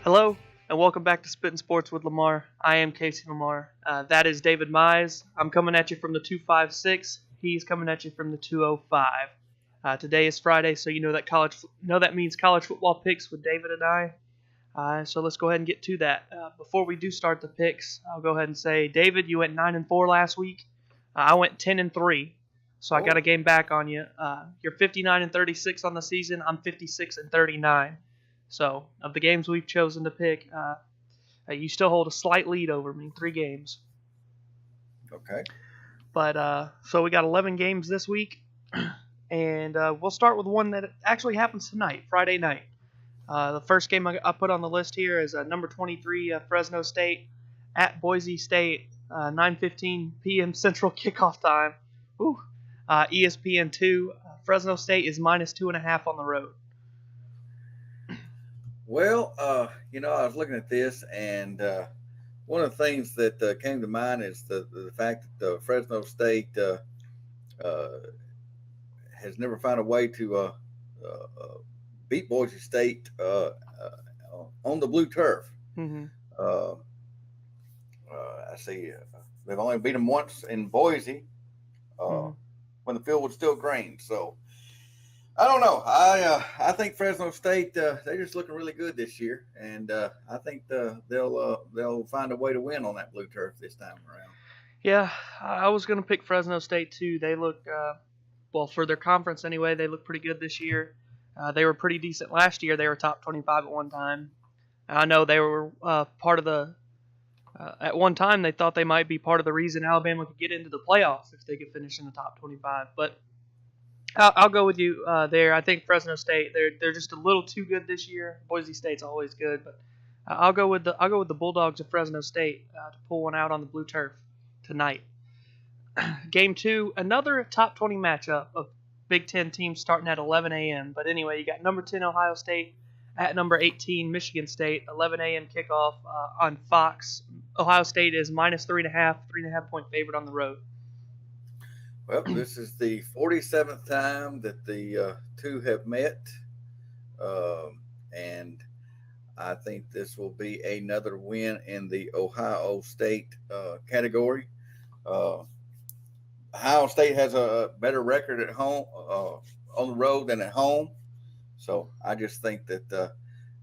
Hello, and welcome back to Spittin' Sports with Lamar. I am Casey Lamar. That is David Mize. I'm coming at you from the 256. He's coming at you from the 205. Today is Friday, so that means college football picks with David and I. So let's go ahead and get to that. Before we do start the picks, I'll go ahead and say, David, you went 9-4 last week. I went 10-3, so I got a Oh, game back on you. You're 59-36 on the season. I'm 56-39. So of the games we've chosen to pick, you still hold a slight lead over me, 3 games. okay. But so we got 11 games this week, and we'll start with one that actually happens tonight, Friday night. The first game I put on the list here is number 23, Fresno State at Boise State, 9:15 p.m. Central kickoff time. Ooh. ESPN2. Fresno State is -2.5 on the road. Well, I was looking at this, and one of the things that came to mind is the fact that Fresno State uh, has never found a way to beat Boise State on the blue turf. Mm-hmm. Uh, I see they've only beat them once in Boise uh, Mm-hmm. when the field was still green. So I don't know. I think Fresno State they're just looking really good this year, and I think they'll find a way to win on that blue turf this time around. Yeah, I was going to pick Fresno State too. They look, well, for their conference anyway, they look pretty good this year. They were pretty decent last year. They were top 25 at one time. I know they were part of at one time, they thought they might be part of the reason Alabama could get into the playoffs if they could finish in the top 25. But I'll go with you there. I think Fresno State, they're just a little too good this year. Boise State's always good, but I'll go with the Bulldogs of Fresno State to pull one out on the blue turf tonight. Game two, another top 20 matchup of Big Ten teams starting at 11 a.m. But anyway, you got number 10 Ohio State at number 18 Michigan State, 11 a.m. kickoff on Fox. Ohio State is -3.5 point favorite on the road. Well, this is the 47th time that the two have met, and I think this will be another win in the Ohio State category. Uh, Ohio State has a better record at home on the road than at home, so I just think that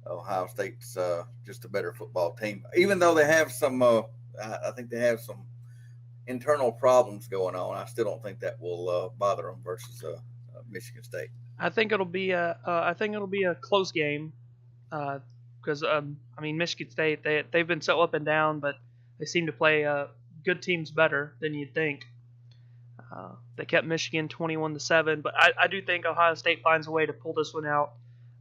Ohio State's just a better football team. Even though they have some, I think they have some internal problems going on. I still don't think that will bother them versus Michigan State. I think it'll be a close game because I mean Michigan State they've been so up and down, but they seem to play good teams better than you'd think. They kept Michigan 21-7, but I do think Ohio State finds a way to pull this one out,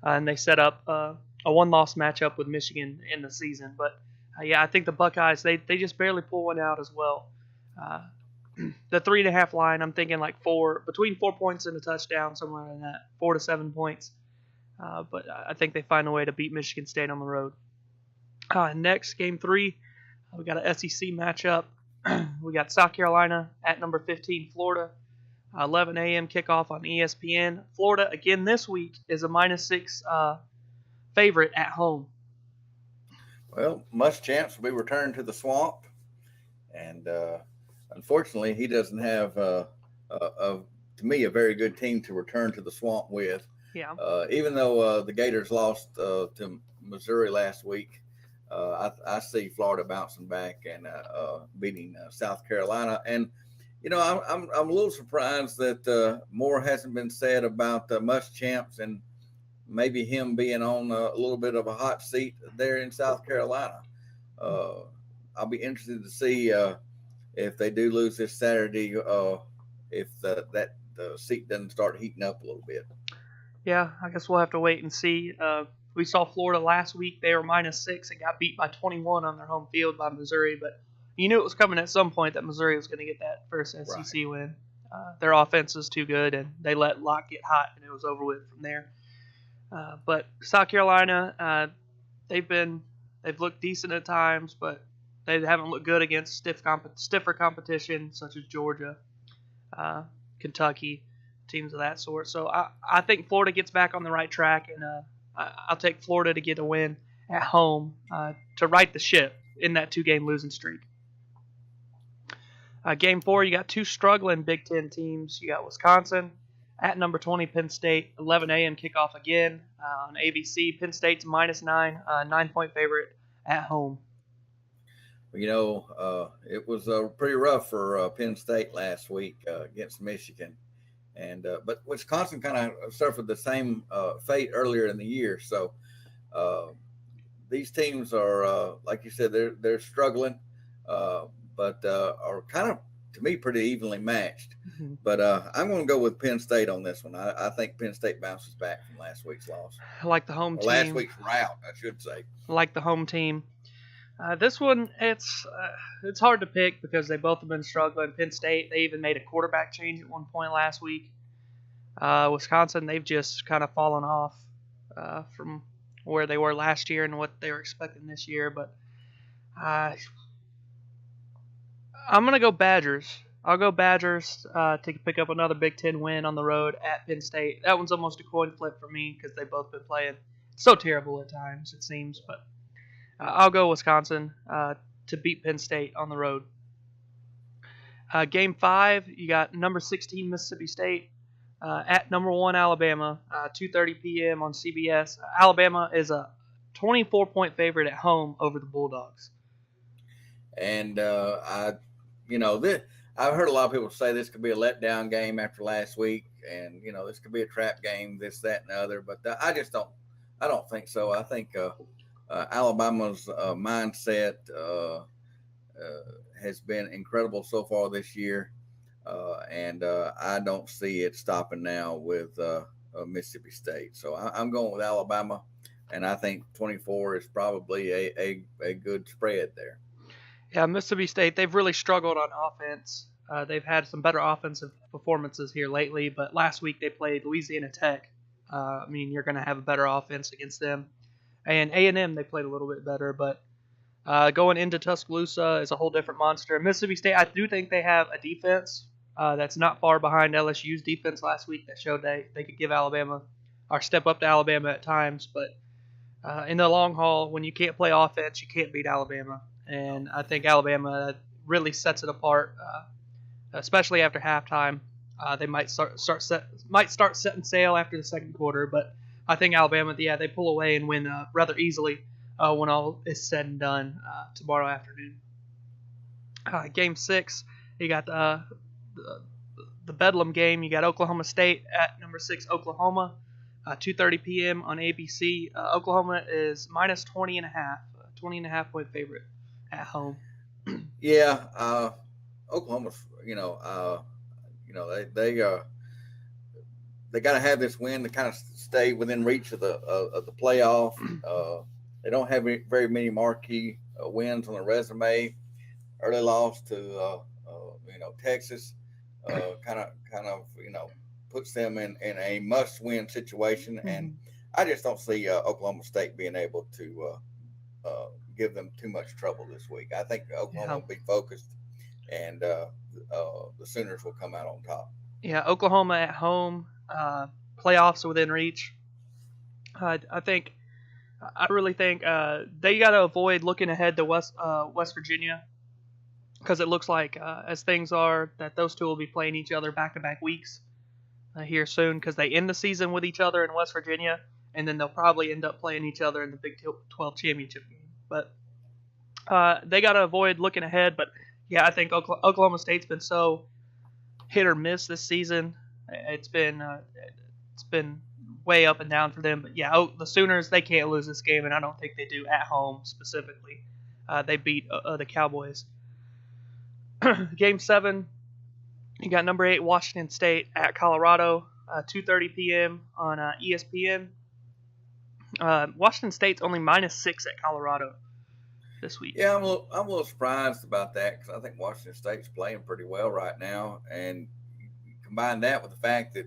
and they set up a one-loss matchup with Michigan in the season. But yeah, I think the Buckeyes they just barely pull one out as well. Uh, the 3.5 line, I'm thinking like between 4 points and a touchdown, somewhere in that 4 to 7 points. But I think they find a way to beat Michigan State on the road. Next, game three, we got an SEC matchup. We got South Carolina at number 15, Florida. 11 a.m. kickoff on ESPN. Florida, again this week, is a -6 favorite at home. Well, Muschamp will be returned to the swamp, and unfortunately, he doesn't have, to me, a very good team to return to the swamp with. Yeah. Even though the Gators lost to Missouri last week, I see Florida bouncing back and beating South Carolina. And I'm a little surprised that more hasn't been said about Muschamp and maybe him being on a little bit of a hot seat there in South Carolina. Uh, I'll be interested to see if they do lose this Saturday, if the seat doesn't start heating up a little bit. Yeah, I guess we'll have to wait and see. We saw Florida last week. They were -6 and got beat by 21 on their home field by Missouri, but you knew it was coming at some point that Missouri was going to get that first Right. SEC win. Their offense is too good, and they let Locke get hot, and it was over with from there. But South Carolina, they've been they've looked decent at times, but they haven't looked good against stiffer competition such as Georgia, uh, Kentucky, teams of that sort. So I think Florida gets back on the right track, and I'll take Florida to get a win. at home to right the ship in that 2-game losing streak. Game 4, you got two struggling Big Ten teams. You got Wisconsin at number 20, Penn State, 11 a.m. kickoff again on ABC. Penn State's -9, 9-point favorite at home. It was pretty rough for Penn State last week against Michigan, but Wisconsin kind of suffered the same fate earlier in the year. So these teams are, like you said, they're struggling, but are kind of, to me, pretty evenly matched. Mm-hmm. But I'm going to go with Penn State on this one. I think Penn State bounces back from last week's loss. I like the home team. Last week's rout, I should say. I like the home team. This one, it's hard to pick because they both have been struggling. Penn State, they even made a quarterback change at one point last week. Wisconsin, they've just kind of fallen off from where they were last year and what they were expecting this year. But I'm going to go Badgers. I'll go Badgers to pick up another Big Ten win on the road at Penn State. That one's almost a coin flip for me because they've both been playing so terrible at times, it seems. But I'll go Wisconsin to beat Penn State on the road. Game 5, you got number 16 Mississippi State at number 1 Alabama, 2:30 p.m. on CBS. Alabama is a 24-point favorite at home over the Bulldogs. And I've heard a lot of people say this could be a letdown game after last week, and this could be a trap game, this, that, and the other. But I don't think so. I think Alabama's mindset has been incredible so far this year, and I don't see it stopping now with Mississippi State. So I'm going with Alabama, and I think 24 is probably a good spread there. Yeah, Mississippi State, they've really struggled on offense. They've had some better offensive performances here lately, but last week they played Louisiana Tech. You're going to have a better offense against them. And A&M, they played a little bit better, but going into Tuscaloosa is a whole different monster. Mississippi State, I do think they have a defense that's not far behind LSU's defense last week that showed they could give Alabama or step up to Alabama at times. But in the long haul, when you can't play offense, you can't beat Alabama. And I think Alabama really sets it apart, especially after halftime. They might start setting sail after the second quarter, but I think Alabama, they pull away and win rather easily when all is said and done tomorrow afternoon. Game 6, you got the Bedlam game. You got Oklahoma State at number 6 Oklahoma, 2:30 p.m. on ABC. Oklahoma is -20.5, 20.5-point favorite at home. Yeah, Oklahoma's, they got to have this win to kind of stay within reach of the playoff. They don't have very many marquee wins on the resume. Early loss to Texas kind of puts them in a must-win situation, and I just don't see Oklahoma State being able to give them too much trouble this week. I think Oklahoma will be focused, and the Sooners will come out on top. Yeah, Oklahoma at home. Playoffs within reach. I really think they got to avoid looking ahead to West Virginia, because it looks like as things are that those two will be playing each other back-to-back weeks here soon, because they end the season with each other in West Virginia, and then they'll probably end up playing each other in the Big 12 championship game. But they got to avoid looking ahead. But yeah, I think Oklahoma State's been so hit or miss this season. It's been way up and down for them. But yeah, the Sooners, they can't lose this game, and I don't think they do at home specifically. They beat the Cowboys. Game 7, you got number 8 Washington State at Colorado, 2:30 p.m. on ESPN. Washington State's only -6 at Colorado this week. Yeah, I'm a little surprised about that, because I think Washington State's playing pretty well right now, and combine that with the fact that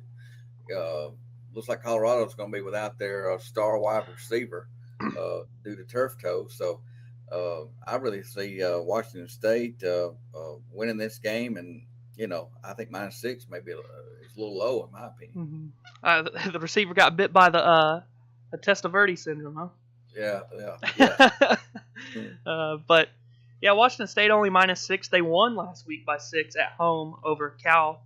looks like Colorado's going to be without their star wide receiver due to turf toe. So I really see Washington State winning this game, and I think -6 maybe is a little low in my opinion. The receiver got bit by the Testaverde syndrome, huh? Yeah, yeah. But yeah, Washington State only -6. They won last week by 6 at home over Cal.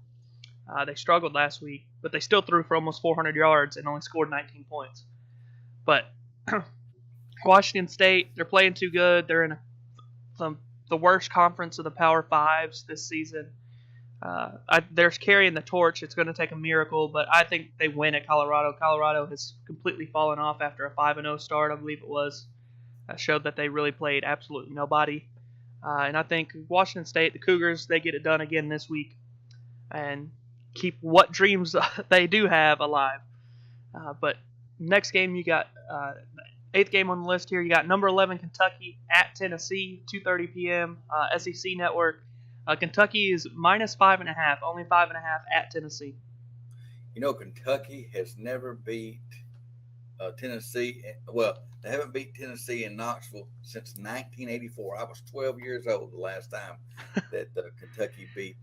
They struggled last week, but they still threw for almost 400 yards and only scored 19 points. But Washington State, they're playing too good. They're in the worst conference of the Power Fives this season. They're carrying the torch. It's going to take a miracle, but I think they win at Colorado. Colorado has completely fallen off after a 5-0 start, I believe it was. Showed that they really played absolutely nobody. And I think Washington State, the Cougars, they get it done again this week and keep what dreams they do have alive. But next game, you got eighth game on the list here. You got number 11 Kentucky at Tennessee, 2:30 p.m. SEC Network. Kentucky is -5.5, only 5.5 at Tennessee. You know, Kentucky has never beat Tennessee. Well, they haven't beat Tennessee in Knoxville since 1984. I was 12 years old the last time that Kentucky beat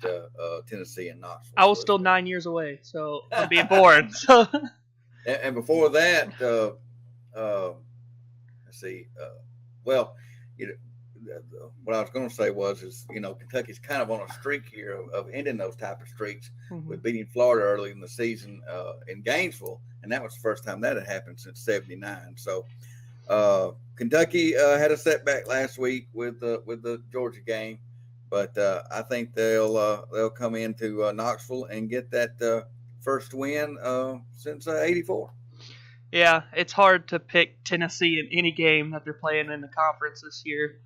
Tennessee in Knoxville. I was still 9 years away, so I'm being born. So. And before that, let's see. Well, you know, what I was going to say is Kentucky's kind of on a streak here of ending those type of streaks with beating Florida early in the season in Gainesville, and that was the first time that had happened since '79. So Kentucky had a setback last week with the Georgia game, but I think they'll come into Knoxville and get that first win since '84. Yeah, it's hard to pick Tennessee in any game that they're playing in the conference this year.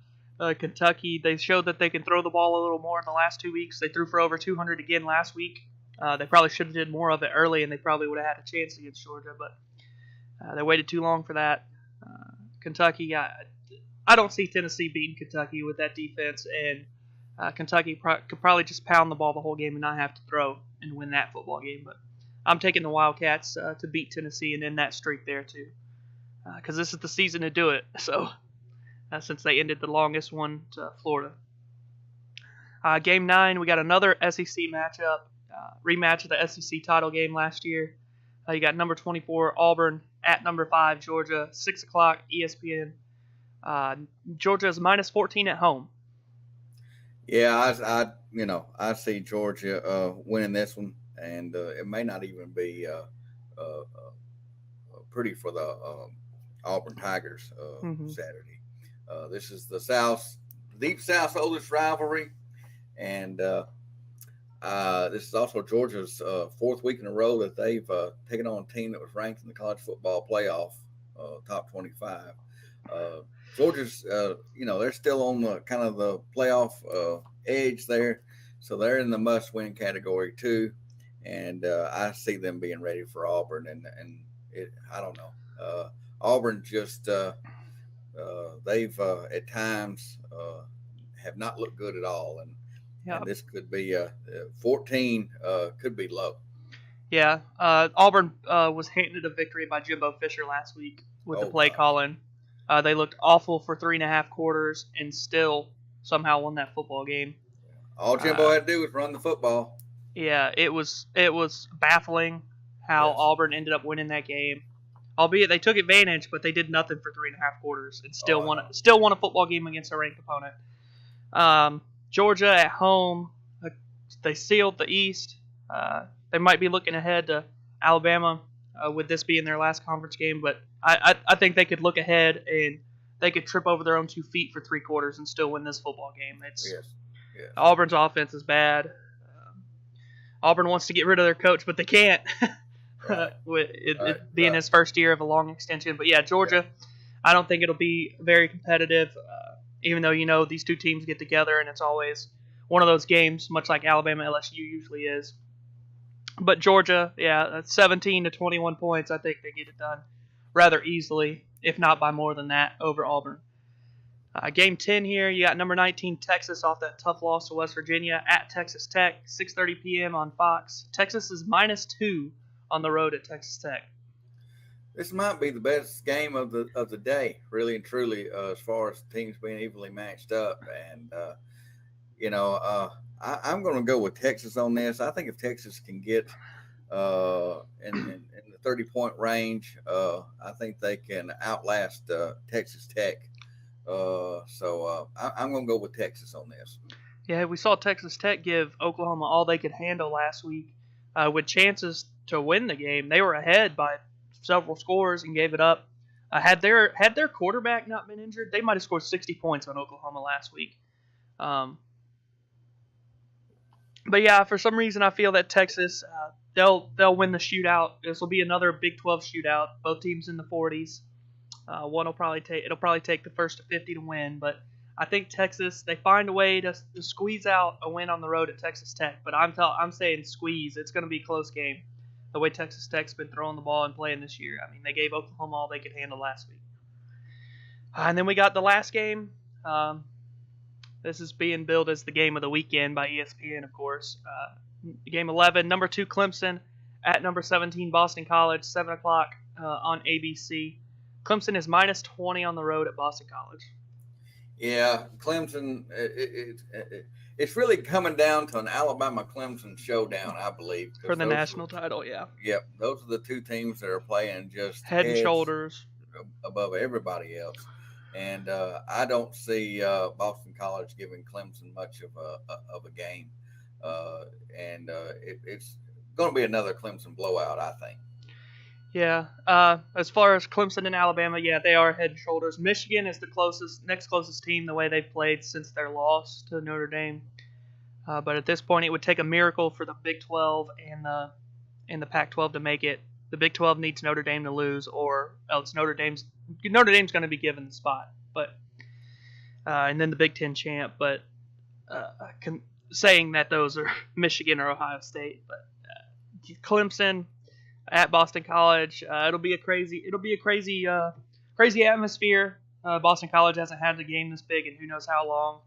Kentucky, they showed that they can throw the ball a little more in the last 2 weeks. They threw for over 200 again last week. They probably should have did more of it early, and they probably would have had a chance against Georgia, but they waited too long for that. Kentucky, I don't see Tennessee beating Kentucky with that defense, and Kentucky could probably just pound the ball the whole game and not have to throw and win that football game. But I'm taking the Wildcats to beat Tennessee and end that streak there too, because this is the season to do it. So. Since they ended the longest one to Florida. Game 9, we got another SEC matchup, rematch of the SEC title game last year. You got number 24 Auburn at number 5 Georgia, 6 o'clock ESPN. Georgia is -14 at home. Yeah, I see Georgia winning this one, and it may not even be pretty for the Auburn Tigers Saturday. This is the Deep South's oldest rivalry, and this is also Georgia's fourth week in a row that they've taken on a team that was ranked in the college football playoff, top 25. Georgia's, they're still on the kind of the playoff edge there, so they're in the must-win category too. And I see them being ready for Auburn, and I don't know. Auburn just they've at times have not looked good at all, and this could be 14 could be low. Yeah, Auburn was handed a victory by Jimbo Fisher last week with the play calling. They looked awful for 3.5 quarters and still somehow won that football game. All Jimbo had to do was run the football. Yeah, it was baffling how Auburn ended up winning that game. Albeit they took advantage, but they did nothing for 3.5 quarters and still won a football game against a ranked opponent. Georgia at home, they sealed the East. They might be looking ahead to Alabama with this being their last conference game, but I think they could look ahead and they could trip over their own 2 feet for 3 quarters and still win this football game. Yes. Auburn's offense is bad. Auburn wants to get rid of their coach, but they can't. With it being his first year of a long extension. But yeah, Georgia, I don't think it'll be very competitive, even though these two teams get together and it's always one of those games, much like Alabama LSU usually is. But Georgia, 17 to 21 points, I think they get it done rather easily, if not by more than that, over Auburn. Game 10 here, you got number 19 Texas off that tough loss to West Virginia at Texas Tech, 6:30 p.m. on Fox. Texas is -2 on the road at Texas Tech. This might be the best game of the day, really and truly, as far as teams being evenly matched up. And I'm going to go with Texas on this. I think if Texas can get in the 30-point range. I think they can outlast Texas Tech. I'm going to go with Texas on this. Yeah, we saw Texas Tech give Oklahoma all they could handle last week, with chances to win the game. They were ahead by several scores and gave it up. Had their quarterback not been injured, they might have scored 60 points on Oklahoma last week. But yeah, for some reason I feel that Texas they'll win the shootout. This will be another Big 12 shootout. Both teams in the 40s. It'll probably take the first to 50 to win, but I think Texas, they find a way to squeeze out a win on the road at Texas Tech. But I'm saying squeeze. It's going to be a close game. The way Texas Tech's been throwing the ball and playing this year. I mean, they gave Oklahoma all they could handle last week. And then we got the last game. This is being billed as the game of the weekend by ESPN, of course. Game 11, number 2 Clemson at number 17 Boston College, 7 o'clock on ABC. Clemson is minus 20 on the road at Boston College. Yeah, Clemson, it's really coming down to an Alabama-Clemson showdown, I believe. For the national title, yeah. Yep, those are the two teams that are playing just head and shoulders above everybody else. And I don't see Boston College giving Clemson much of a game. It's going to be another Clemson blowout, I think. Yeah. As far as Clemson and Alabama, yeah, they are head and shoulders. Michigan is the next closest team the way they've played since their loss to Notre Dame. But at this point, it would take a miracle for the Big 12 and the Pac-12 to make it. The Big 12 needs Notre Dame to lose, or else Notre Dame's going to be given the spot. But and then the Big 10 champ. But saying that those are Michigan or Ohio State, but Clemson at Boston College, it'll be a crazy atmosphere. Boston College hasn't had a game this big in who knows how long.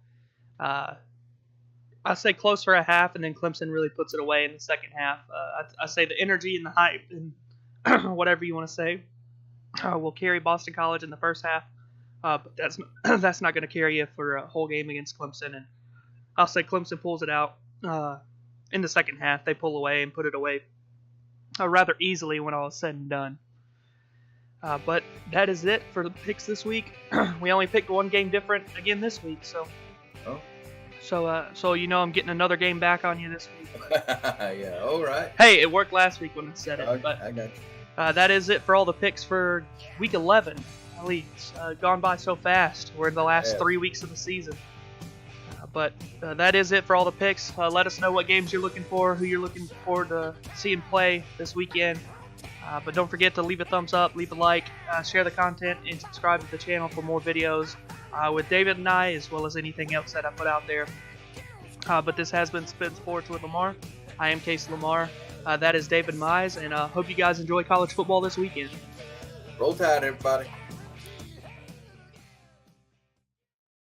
I say close for a half, and then Clemson really puts it away in the second half. I say the energy and the hype and whatever you want to say will carry Boston College in the first half, but that's not going to carry you for a whole game against Clemson. And I'll say Clemson pulls it out in the second half. They pull away and put it away rather easily when all is said and done. But that is it for the picks this week. We only picked one game different again this week, so I'm getting another game back on you this week. Yeah, all right. Hey, it worked last week when I said it. But I got you. That is it for all the picks for week 11. It's gone by so fast. We're in the last 3 weeks of the season. But that is it for all the picks. Let us know what games you're looking for, who you're looking forward to seeing play this weekend. But don't forget to leave a thumbs up, leave a like, share the content, and subscribe to the channel for more videos with David and I, as well as anything else that I put out there. But this has been Spin Sports with Lamar. I am Casey Lamar. That is David Mize, and hope you guys enjoy college football this weekend. Roll Tide, everybody.